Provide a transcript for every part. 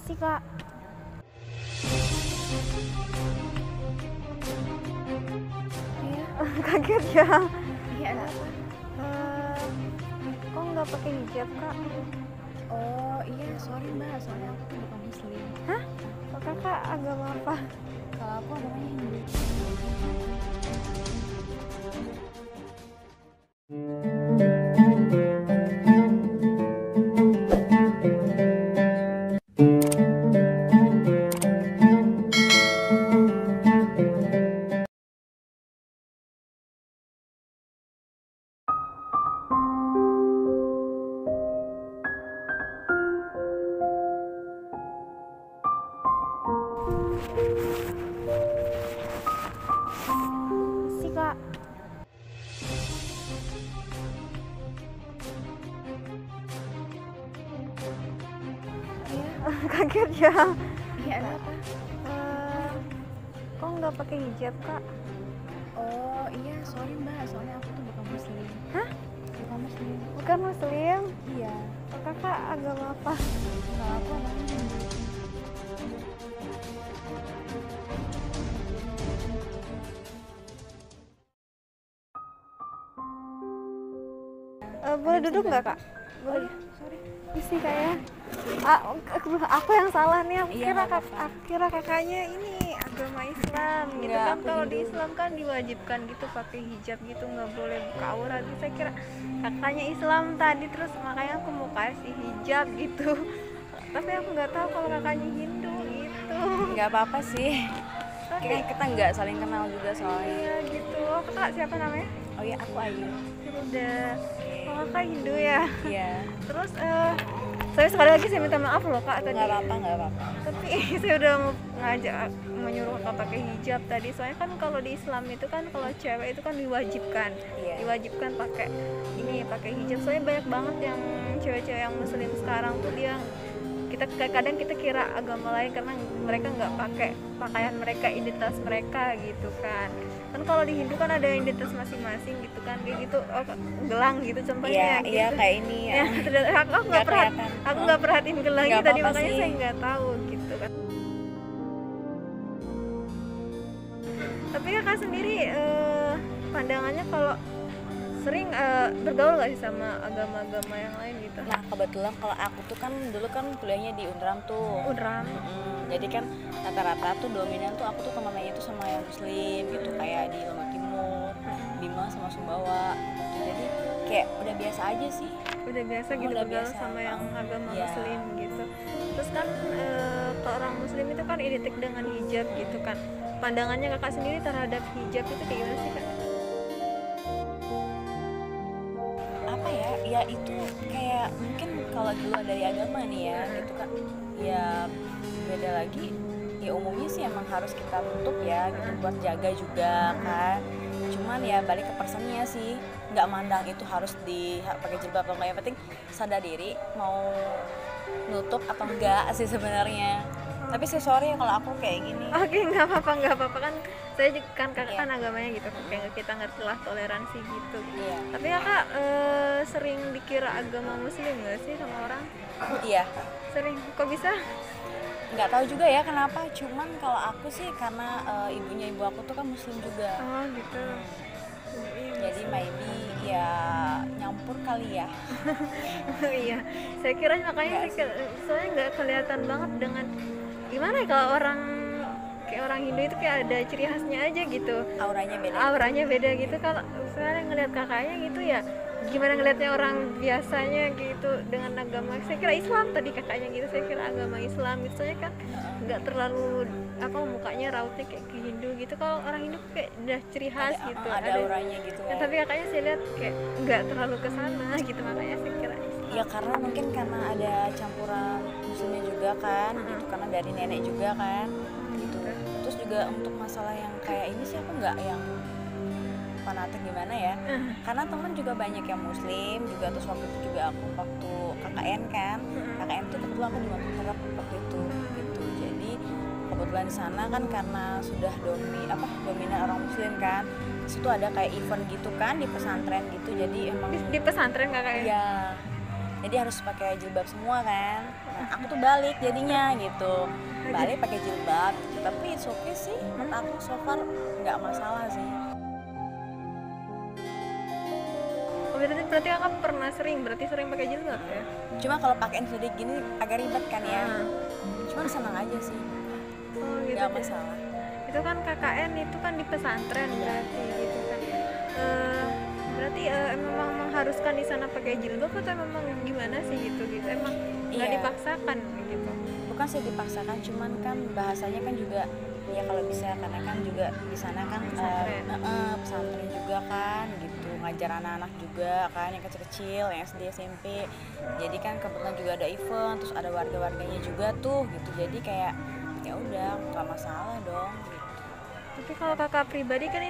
sih, Kak? Iya, Kaget ya. iya ada apa? Eh, kok nggak pakai hijab, Kak? Oh iya, sorry mbak, soalnya aku tuh bukan muslim. Hah? Kok Kakak agama apa? Kalau aku agamanya Hindu. Sih, Kak. Iya, Kaget ya. iya ada apa? Eh, kok nggak pakai hijab, Kak? Oh iya, sorry mbak, soalnya aku tuh bukan muslim. Hah? Bukan muslim. Bukan muslim? Iya, Kok Kakak agama apa? kalau aku agamanya Hindu. Boleh Ada duduk bisa nggak, bantu? Kak? Oh Boleh. iya, sorry. Isi kayak aku yang salah nih. Aku Iya, kira nggak apa-apa. aku kira kakaknya ini agama Islam gitu Nggak, kan. aku Kalau di Hindu. Islam kan diwajibkan gitu pakai hijab gitu, nggak boleh buka aurat gitu. Saya kira kakaknya Islam tadi, terus makanya aku mau kasih hijab gitu. Tapi aku nggak tahu kalau kakaknya Hindu gitu. Nggak apa-apa sih. Tapi Kita nggak saling kenal juga soalnya. iya gitu. Kakak siapa namanya? Oh iya, aku Ayu. Udah. Oh, kakak Hindu ya. Iya. Terus saya sekali lagi saya minta maaf loh, Kak, tadi. Nggak apa-apa, nggak apa-apa. Tapi saya udah mau ngajak menyuruh kakak pakai hijab tadi, soalnya kan kalau di Islam itu kan kalau cewek itu kan diwajibkan Iya. diwajibkan pakai pakai hijab. Soalnya banyak banget yang cewek-cewek yang muslim sekarang tuh dia kadang kita kira agama lain karena mereka nggak pakai pakaian mereka, identitas mereka gitu kan kalau di Hindu kan ada identitas masing-masing gitu kan, kayak gitu. Gelang gitu Iya, contohnya iya gitu. kayak ini ya. Ya, ternyata aku nggak kelihatan. perhatiin gelangnya Nggak tadi, apa-apa makanya sih. saya nggak tahu gitu kan. Tapi kakak sendiri pandangannya kalau sering bergaul nggak sih sama agama-agama yang lain gitu? Nah kebetulan kalau aku tuh kan dulu kan kuliahnya di Unram tuh. Udram. Jadi kan rata-rata tuh dominan tuh aku tuh temennya itu sama yang muslim gitu, kayak di Lombok Timur, Bima sama Sumbawa gitu. Jadi kayak udah biasa aja sih. Udah biasa gitu Udah bergaul biasa. sama yang agama Iya. muslim gitu. Terus kan kalau orang muslim itu kan identik dengan hijab gitu kan. Pandangannya kakak sendiri terhadap hijab itu kayak gimana sih, Kak? Apa ya, ya itu kayak mungkin kalau di luar dari agama nih ya gitu kan, ya beda lagi. Ya umumnya sih emang harus kita tutup ya gitu buat jaga juga kan. Cuman ya balik ke personnya sih, nggak mandang itu harus pakai jilbab atau nggak, yang penting sadar diri mau nutup atau enggak sih sebenarnya. Tapi sih sorry ya kalau aku kayak gini. Oke, nggak apa-apa kan. Saya juga kan kakak Iya. kan agamanya gitu, kayak kita ngerti lah toleransi gitu. Iya. Tapi kakak sering dikira agama muslim nggak sih sama orang? Iya. Sering. Kok bisa? Nggak tahu juga ya kenapa. Cuman kalau aku sih karena ibunya ibu aku tuh kan muslim juga. Oh gitu. Jadi maybe ya nyampur kali ya. Iya, saya kira makanya soalnya nggak kelihatan banget dengan gimana ya, kalau orang kayak orang Hindu itu kayak ada ciri khasnya aja gitu, auranya beda gitu. Kalau misalnya ngelihat kakaknya gitu ya gimana ngelihatnya orang biasanya gitu dengan agama, saya kira Islam tadi kakaknya gitu, saya kira agama Islam gitu, soalnya kan nggak terlalu mukanya rautnya kayak ke Hindu gitu. Kalau orang Hindu kayak udah ciri khas gitu, ada auranya gitu ya, ya. tapi kakaknya saya lihat kayak nggak terlalu kesana gitu, makanya saya kira Islam. Ya karena mungkin karena ada campuran muslimnya juga kan, gitu, karena dari nenek juga kan gitu. Terus juga untuk masalah yang kayak ini sih aku nggak yang fanatik gimana ya, karena teman juga banyak yang muslim juga. Terus waktu itu juga aku waktu KKN kan, KKN itu kebetulan aku di Mataram waktu itu gitu. Jadi kebetulan di sana kan karena sudah dominan orang muslim kan, situ ada kayak event gitu kan di pesantren gitu. Jadi emang di pesantren kakaknya? ya jadi harus pakai jilbab semua kan. Nah, aku tuh balik jadinya gitu, balik pakai jilbab, tapi it's okay sih menurut aku, so far nggak masalah sih. Berarti kakak pernah sering pakai jilbab ya? Cuma kalau pakai sendiri gini agak ribet kan ya. Cuman senang aja sih. Oh gitu. Gak masalah. Itu kan KKN itu kan di pesantren berarti gitu kan. Berarti memang mengharuskan di sana pakai jilbab atau memang gimana sih gitu? Emang nggak dipaksakan gitu? Bukan sih dipaksakan, cuman kan bahasanya kan juga ya kalau bisa, karena kan juga di sana kan pesantren juga kan gitu, ngajar anak-anak juga kan yang kecil-kecil, yang SD SMP. Jadi kan kebetulan juga ada event, terus ada warga-warganya juga tuh gitu, jadi kayak ya udah nggak masalah dong gitu. Tapi kalau kakak pribadi kan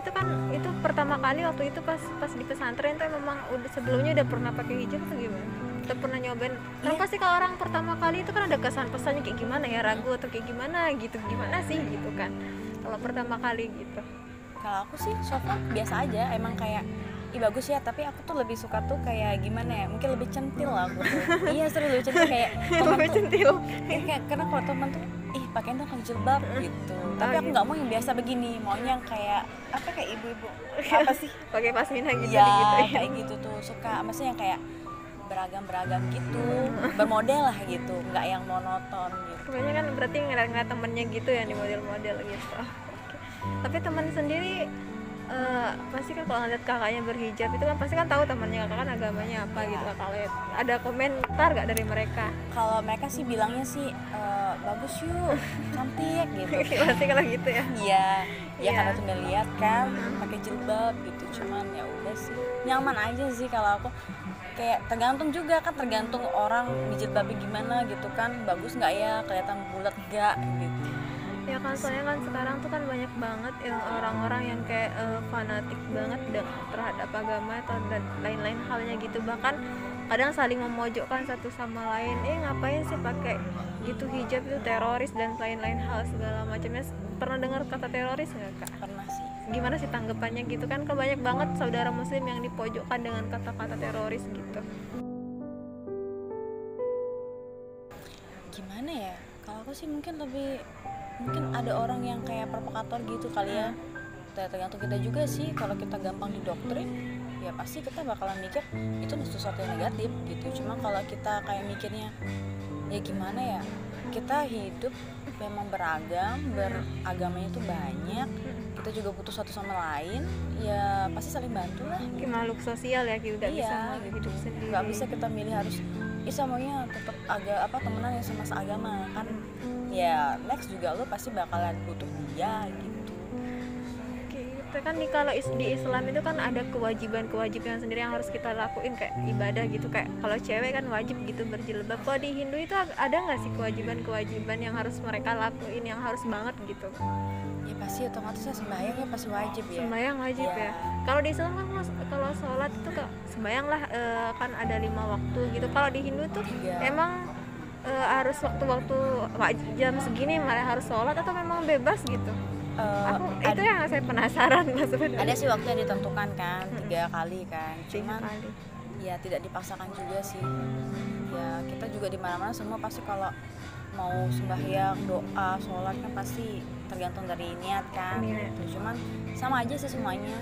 itu pertama kali waktu itu pas di pesantren tuh memang udah sebelumnya udah pernah pakai hijab atau gimana? Udah pernah nyobain? Kan pasti kalau orang pertama kali itu kan ada kesan pesannya kayak gimana ya, ragu atau kayak gimana gitu, gimana sih gitu kan? Kalau pertama kali gitu. Kalau aku sih so far biasa aja, emang kayak bagus ya, tapi aku tuh lebih suka tuh kayak gimana ya, mungkin lebih centil lah aku tuh. Iya serius lebih centil kayak lebih centil. Kayak karena kalau teman tuh pakein dong jilbab gitu. Tapi aku nggak mau yang biasa begini, maunya yang kayak apa, kayak ibu-ibu apa sih? Pakai pasmina gitu ya, gitu ya. Kayak gitu tuh suka, maksudnya yang kayak beragam gitu, bermodel lah gitu, nggak yang monoton gitu. Kebanyakan kan berarti ngeliat temennya gitu ya di model-model gitu. Tapi teman sendiri pasti kan kalau ngeliat kakaknya berhijab itu kan pasti kan tahu temannya kakak kan agamanya apa gitu. Kalau ada komentar gak dari mereka? Kalau mereka sih bilangnya sih bagus yuk, cantik gitu. Pasti kalau gitu ya. Iya karena tuh lihat kan pakai jilbab gitu, cuman ya udah sih nyaman aja sih kalau aku. Kayak tergantung juga kan, tergantung orang dijilbabnya gimana gitu kan, bagus nggak ya, kelihatan bulat nggak gitu. Ya kan soalnya kan sekarang tuh kan banyak banget yang orang-orang yang kayak fanatik banget terhadap agama atau dan lain-lain halnya gitu, bahkan kadang saling memojokkan satu sama lain, ngapain sih pakai gitu hijab itu teroris dan lain-lain hal segala macamnya. Pernah dengar kata teroris nggak kak? Pernah sih. Gimana sih tanggapannya gitu kan, banyak banget saudara muslim yang dipojokkan dengan kata-kata teroris gitu. Gimana ya, kalau aku sih mungkin ada orang yang kayak provokator gitu kali ya. Tergantung kita juga sih, kalau kita gampang didoktrin ya pasti kita bakalan mikir itu sesuatu yang negatif gitu. Cuma kalau kita kayak mikirnya ya gimana ya, kita hidup memang beragam, beragamanya itu banyak, kita juga butuh satu sama lain, ya pasti saling bantu lah. Kayak makhluk sosial ya, gitu gak bisa gitu. hidup sendiri. Gak bisa kita milih harus maunya tetap temenan yang sama seagama kan. Ya next juga lo pasti bakalan butuh dia gitu. Kita kan kalau di Islam itu kan ada kewajiban sendiri yang harus kita lakuin kayak ibadah gitu, kayak kalau cewek kan wajib gitu berjilbab. Kalau di Hindu itu ada nggak sih kewajiban yang harus mereka lakuin yang harus banget gitu? Ya pasti otomatis sembahyang ya pasti wajib ya. Sembahyang wajib ya. Kalau di Islam kan kalau sholat itu sembahyang lah kan ada 5 waktu gitu. Kalau di Hindu tuh emang harus waktu-waktu jam segini malah harus sholat atau memang bebas gitu? Itu yang saya penasaran lah sebenarnya. Ada sih waktu yang ditentukan kan, 3 kali kan. Cuman ya tidak dipaksakan juga sih. Ya kita juga di mana-mana semua pasti kalau mau sembahyang, doa, sholat kan pasti tergantung dari niat kan. Gitu. Cuman sama aja sih semuanya.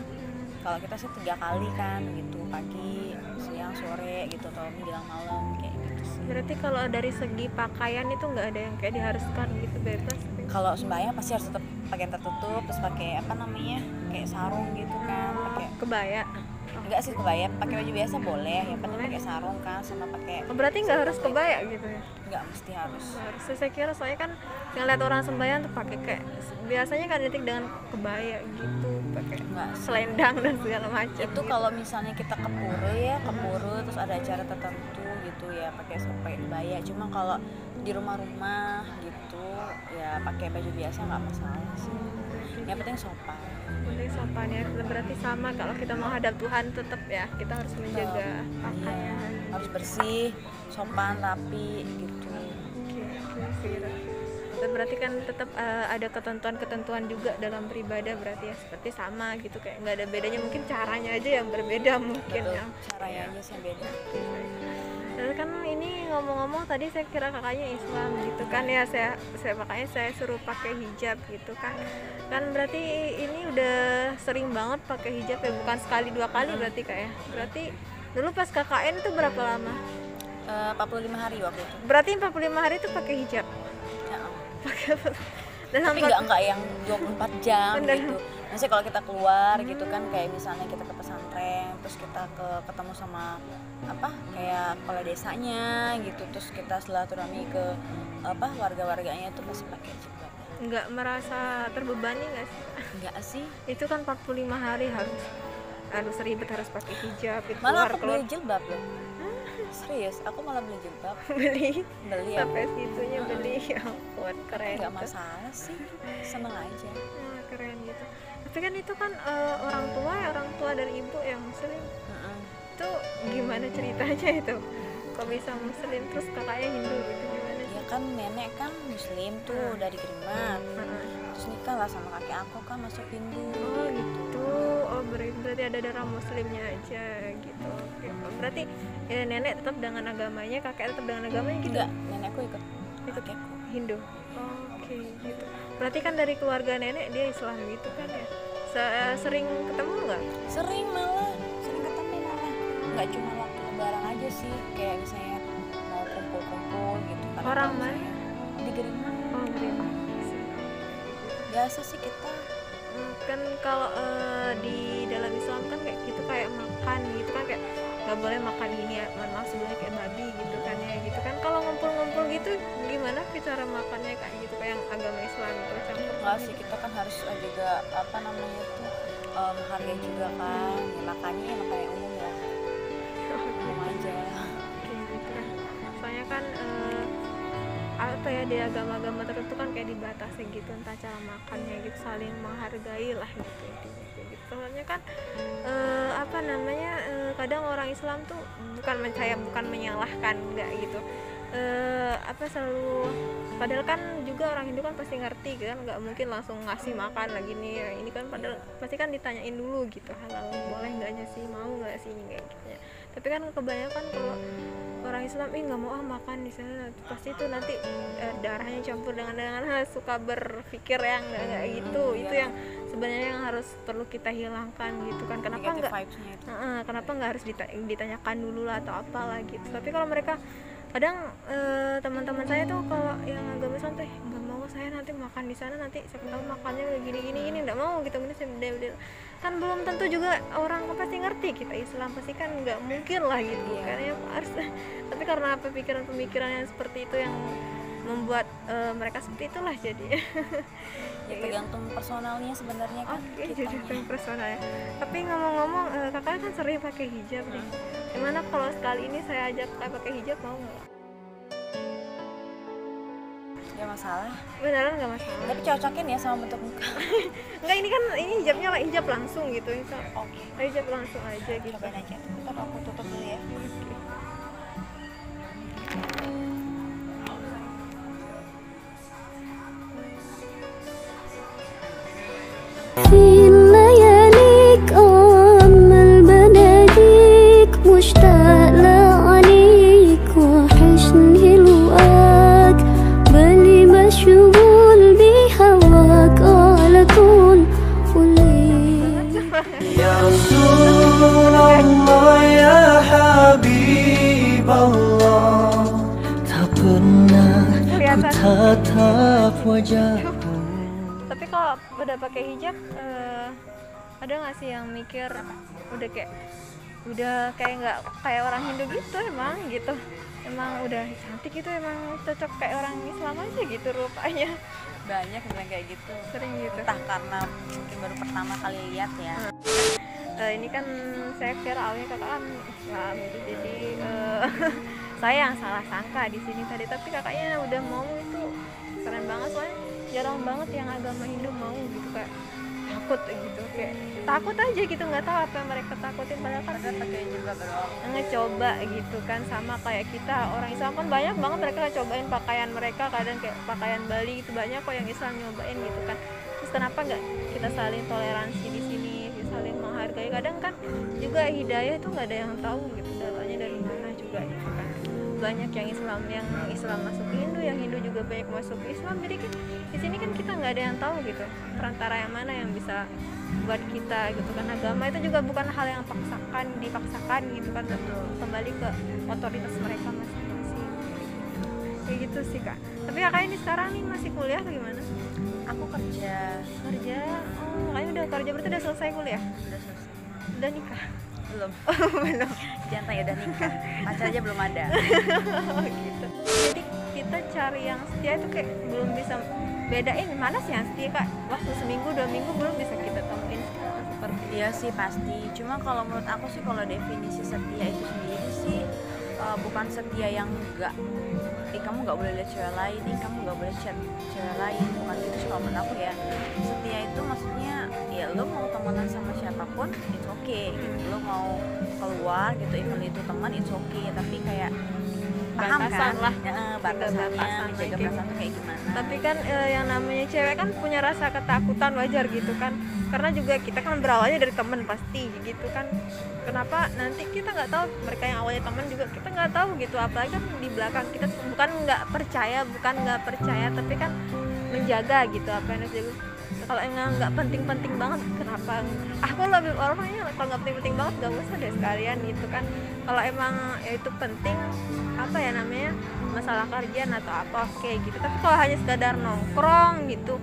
Kalau kita sih 3 kali kan gitu, pagi, siang, sore gitu, atau menjelang malam kayak gitu sih. Berarti kalau dari segi pakaian itu nggak ada yang kayak diharuskan gitu, bebas? Kalau sembahyang pasti harus tetap pakaian tertutup, terus pakai kayak sarung gitu kan, pakai kebaya. Enggak sih kebaya, pakai baju biasa boleh, yang penting pakai sarung kan, sama pakai. Berarti nggak harus kebaya gitu ya? Nggak mesti harus. Saya kira soalnya kan ngeliat orang sembahyang tuh pakai kayak biasanya kan identik dengan kebaya gitu, pakai selendang dan segala macam. Itu gitu. Kalau misalnya kita ke pura terus ada acara tertentu gitu ya pakai kebaya. Cuma kalau di rumah-rumah gitu ya pakai baju biasa nggak masalah sih. Yang penting sopan. Sopan ya, berarti sama kalau kita mau hadap Tuhan tetap ya kita harus menjaga pakaian, harus bersih, sopan, rapi gitu. Berarti kan tetap ada ketentuan juga dalam beribadah, berarti ya seperti sama gitu, kayak nggak ada bedanya, mungkin caranya aja yang berbeda mungkin. Betul, ya. Caranya aja sih beda. Dan kan ngomong-ngomong tadi saya kira kakaknya Islam gitu kan ya, saya makanya saya suruh pakai hijab gitu kan berarti ini udah sering banget pakai hijab ya, bukan sekali dua kali berarti kayak berarti dulu pas KKN itu berapa lama? 45 hari waktu itu. Berarti 45 hari itu pakai hijab Ya. dan Tapi nggak yang 24 jam Bener. gitu. Maksudnya kalau kita keluar gitu kan, kayak misalnya kita ke pesantren, terus kita ketemu sama kayak kepala desanya gitu, terus kita silaturahmi ke warga-warganya itu pasti pakai jilbab. nggak merasa terbebani nggak sih? Enggak sih. Itu kan 45 hari harus ribet, harus pakai hijab itu Malah aku keluar beli jilbab loh. Serius, aku malah beli jilbab. beli Ya. sampai segitunya beli. Ya ampun, keren. Enggak gitu. masalah sih, seneng aja. Keren gitu. Tapi kan itu kan orang tua dari ibu yang muslim. Itu gimana ceritanya itu? Kok bisa muslim terus kakaknya Hindu gitu, gimana sih? Ya kan nenek kan muslim tuh udah diterima. Terus nikah lah sama kakek aku kan masuk Hindu. Oh gitu. Oh berarti ada darah muslimnya aja gitu. Oke. Berarti ya, nenek tetap dengan agamanya, kakek tetap dengan agamanya gitu. Enggak, nenekku ikut kakekku Hindu. Oke gitu. Berarti kan dari keluarga nenek dia Islam gitu kan ya. Sering ketemu nggak? Sering ketemu malah. Nggak cuma waktu lebaran aja sih, kayak misalnya mau kumpul-kumpul gitu kan. Orang mana? Di Gerima. Oh Gerima. Biasa sih kita. Kan kalau di dalam Islam kan kayak gitu, kayak makan gitu kan, kayak nggak boleh makan ini ya, maaf sebelumnya kayak babi gitu kan ya gitu kan. Kalau ngumpul-ngumpul gitu gimana cara makannya kayak gitu, kayak yang agama Islam itu campur? Enggak sih, kita kan harus juga menghargai juga kan. Ya, makannya umum ya. Umum aja. Kayak gitu kan. Soalnya kan di agama-agama tertentu kan kayak dibatasi gitu, entah cara makannya gitu, saling menghargai lah gitu intinya kayak gitu. Soalnya kan kadang orang Islam tuh bukan menyalahkan, enggak gitu, selalu, padahal kan juga orang Hindu kan pasti ngerti kan, nggak mungkin langsung ngasih makan lagi nih ya, ini kan padahal pasti kan ditanyain dulu gitu, halal boleh nggaknya sih, mau nggak sih kayak gitu ya. Tapi kan kebanyakan kalau orang Islam nggak mau makan di sana, pasti itu nanti darahnya campur dengan suka berpikir yang nggak gitu. Itu yang sebenarnya yang harus perlu kita hilangkan gitu kan. Kenapa nggak harus ditanyakan dulu lah atau apalah gitu. Tapi kalau mereka kadang teman-teman saya tuh kalau yang agama Islam tuh nggak mau, saya nanti makan di sana, nanti saya tahu makannya gini nggak mau gitu, saya kan belum tentu juga orang pasti ngerti kita Islam, pasti kan nggak mungkin lah gitu kan ya harus. Tapi karena pemikiran yang seperti itu yang membuat mereka seperti itulah jadi. Ya tergantung personalnya sebenarnya kan. Oke, jadi tergantung personal ya. Tapi ngomong-ngomong, kakak kan sering pakai hijab nih. Gimana kalau sekali ini saya ajak kakak pakai hijab, mau nggak? Gak masalah. Beneran nggak masalah. Tapi cocokin ya sama bentuk muka. Enggak, ini kan hijabnya lah hijab langsung gitu. Oke. Hijab langsung aja gitu. Cobain aja. Ntar aku tutup dulu ya. في لياليك أمل بناديك مشتاق لعنيك وحشني لقاك بالي مشغول بهواك على طول وليل يا رسول الله يا حبيب الله tak pernah ku tatap wajah. Tapi kalau udah pakai hijab, ada nggak sih yang mikir udah kayak nggak kayak orang Hindu gitu, emang udah cantik gitu, emang cocok kayak orang Islam aja gitu rupanya. Banyak bilang kayak gitu. Sering gitu. Entah karena mungkin baru pertama kali lihat ya. Ini kan saya kira awalnya kakak kan Islam gitu, jadi saya yang salah sangka di sini tadi, tapi kakaknya udah mau, itu keren banget. Soalnya jarang banget yang agama Hindu mau gitu, kayak takut gitu, kayak takut aja gitu, nggak tahu apa yang mereka takutin, padahal kan pakai jilbab doang. ngecoba gitu kan, sama kayak kita orang Islam kan banyak banget mereka cobain pakaian mereka, kadang kayak pakaian Bali itu banyak kok yang Islam nyobain gitu kan. Terus kenapa nggak kita saling toleransi di sini, saling menghargai? Kadang kan juga hidayah itu nggak ada yang tahu gitu, datanya dari mana juga gitu kan. banyak yang Islam masuk ke Hindu, yang Hindu juga banyak masuk ke Islam. Jadi kan di sini kan kita nggak ada yang tahu gitu perantara yang mana yang bisa buat kita gitu kan. Agama itu juga bukan hal yang dipaksakan gitu kan, kembali ke otoritas mereka masing-masing kayak gitu sih Kak. Tapi Kakak ini sekarang nih masih kuliah atau gimana? Aku kerja. Oh, Kakaknya udah kerja, berarti udah selesai kuliah? Udah selesai. Udah nikah? Belum. Belum. Jangan tanya udah nikah, pacar aja belum ada. Gitu. Jadi kita cari yang setia itu kayak belum bisa bedain mana sih yang setia Kak. Waktu seminggu 2 minggu belum bisa kita temuin seperti itu. Iya sih pasti. Cuma kalau menurut aku sih, kalau definisi setia itu sendiri sih bukan setia yang kamu nggak boleh lihat cewek lain, kamu nggak boleh chat cewek lain, bukan gitu sih kalau menurut aku ya. Setia itu maksudnya ya lo mau temenan sama siapapun it's okay gitu, lo mau keluar gitu even itu teman it's okay, tapi kayak paham Batasan kan lah. batasannya, Batasan menjaga kayak perasaan tuh kayak gimana. Tapi kan yang namanya cewek kan punya rasa ketakutan, wajar gitu kan, karena juga kita kan berawalnya dari temen pasti gitu kan. Kenapa nanti kita nggak tahu, mereka yang awalnya teman juga kita nggak tahu gitu, apalagi kan di belakang kita bukan nggak percaya tapi kan menjaga gitu apa yang harus dijaga. Kalau emang nggak penting-penting banget, kenapa aku lebih orangnya kalau nggak penting-penting banget nggak usah deh sekalian gitu kan. Kalau emang ya itu penting, apa ya namanya, masalah kerjaan atau apa oke gitu, tapi kalau hanya sekadar nongkrong gitu,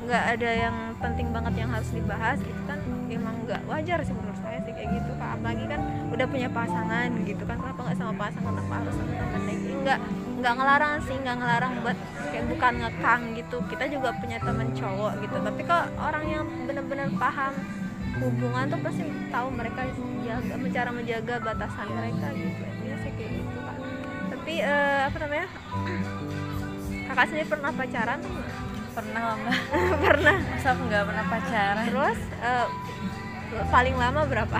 nggak ada yang penting banget yang harus dibahas gitu kan, emang nggak wajar sih menurut saya sih kayak gitu Kak. Apalagi kan udah punya pasangan gitu kan, kenapa nggak sama pasangan, kenapa harus sama temen? Nggak ngelarang sih, nggak ngelarang buat kayak bukan ngekang gitu, kita juga punya temen cowok gitu. Tapi kalau orang yang benar-benar paham hubungan tuh pasti tahu mereka cara menjaga batasan mereka gitu. Ya sih kayak gitu Kak. Tapi apa namanya, Kakak sendiri pernah pacaran tuh nggak? Pernah lama. Pernah. Masa aku nggak pernah pacaran? Terus paling lama berapa?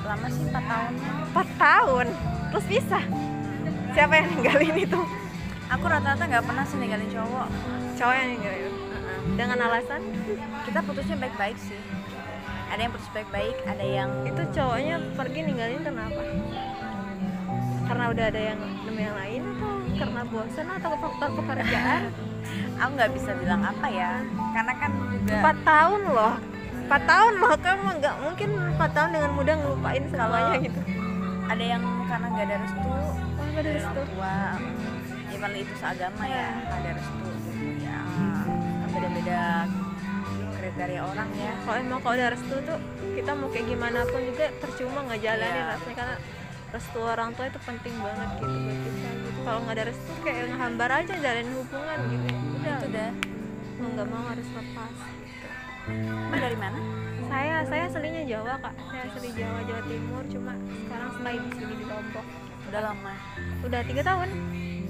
Lama sih 4 tahun. 4 tahun? Terus pisah? Siapa yang ninggalin itu? Aku rata-rata nggak pernah sih ninggalin cowok. Cowok yang ninggalin? Dengan alasan? Kita putusnya baik-baik sih. Ada yang putus baik-baik, ada yang Itu cowoknya pergi ninggalin kenapa? Karena udah ada yang lain, atau karena bosan, atau faktor pekerjaan? aku nggak bisa bilang apa ya, karena kan juga 4 tahun loh, 4 tahun loh, kamu nggak mungkin 4 tahun dengan mudah ngelupain semuanya gitu. ada yang karena nggak ada restu Nggak ada dari restu. orang tua, ya paling itu seagama ya, ada restu gitu ya, kan beda-beda kriteria orang ya. Kalau udah restu tuh kita mau kayak gimana pun juga percuma ngejalanin rasanya, karena restu orang tua itu penting banget gitu buat kita gitu. Kalau nggak ada restu kayak ngehambar aja jalanin hubungan gitu, udah Itu dah. mau nggak mau harus lepas gitu. Emang dari mana? Saya aslinya Jawa Kak, saya asli Jawa Timur, cuma sekarang stay di sini di Lombok. Udah lama. Udah 3 tahun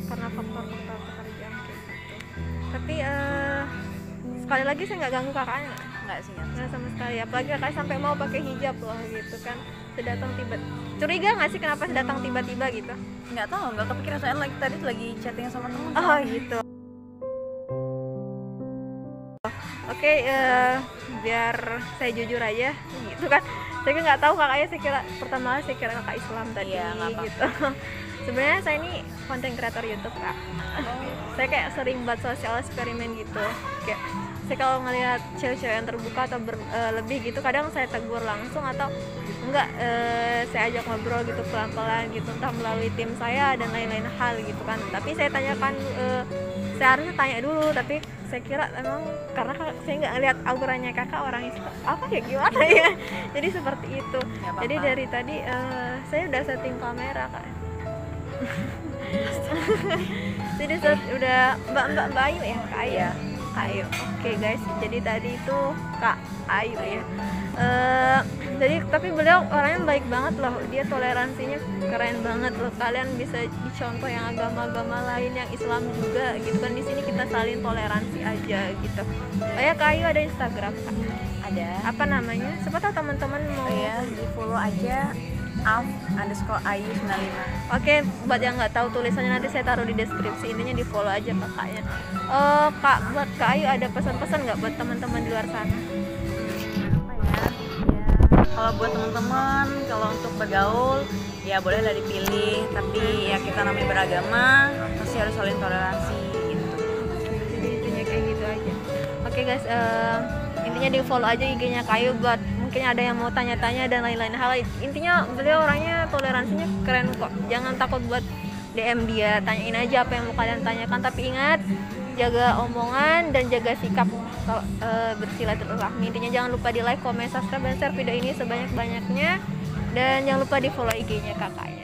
karena faktor pekerjaan kayak gitu. Tapi sekali lagi saya nggak ganggu kakaknya, Nggak sih, nggak. nggak sama sekali. Apalagi kakak sampai mau pakai hijab loh gitu kan, sedatang tiba. Curiga nggak sih kenapa sedatang tiba-tiba gitu? Nggak tahu, nggak kepikiran, soalnya tadi tuh lagi chatting sama temen. Oh gitu. Oke, biar saya jujur aja gitu kan. Saya kan nggak tahu kakaknya, pertama kali saya kira kakak Islam tadi gitu. Sebenarnya saya ini konten kreator YouTube Kak. Saya kayak sering buat sosial eksperimen gitu. Kayak saya kalau ngelihat cewek-cewek yang terbuka atau lebih gitu, kadang saya tegur langsung atau enggak, saya ajak ngobrol gitu pelan-pelan gitu, entah melalui tim saya dan lain-lain hal gitu kan. Tapi saya tanyakan, saya harusnya tanya dulu, tapi saya kira emang karena saya nggak ngeliat auranya kakak orang Islam apa ya, gimana ya, jadi seperti itu. Jadi dari tadi saya udah setting kamera Kak. Jadi udah Mbak Ayu ya, Kak Ayu. Iya. Kak Ayu. Oke guys, jadi tadi itu Kak Ayu ya. Jadi tapi beliau orangnya baik banget loh, dia toleransinya keren banget loh. Kalian bisa dicontoh yang agama-agama lain, yang Islam juga gitu kan. Di sini kita saling toleransi aja gitu. Oh ya, Kak Ayu ada Instagram Kak? Ada. Apa namanya? Siapa tahu teman-teman mau. Ya, di follow aja @ayu95. Oke, buat yang nggak tahu tulisannya nanti saya taruh di deskripsi, intinya di follow aja kakaknya. Kak, buat Kak Ayu ada pesan-pesan nggak buat teman-teman di luar sana? Apa ya? Kalau buat teman-teman, kalau untuk bergaul ya bolehlah dipilih, tapi ya kita namanya beragama pasti harus saling toleransi gitu. Jadi intinya kayak gitu aja. Oke guys, intinya di follow aja IG-nya Kayu buat mungkin ada yang mau tanya-tanya dan lain-lain hal. Intinya beliau orangnya toleransinya keren kok, jangan takut buat DM dia, tanyain aja apa yang mau kalian tanyakan, tapi ingat jaga omongan dan jaga sikap bersilaturahmi. Intinya jangan lupa di like, comment, subscribe, dan share video ini sebanyak-banyaknya, dan jangan lupa di follow IG-nya Kakak.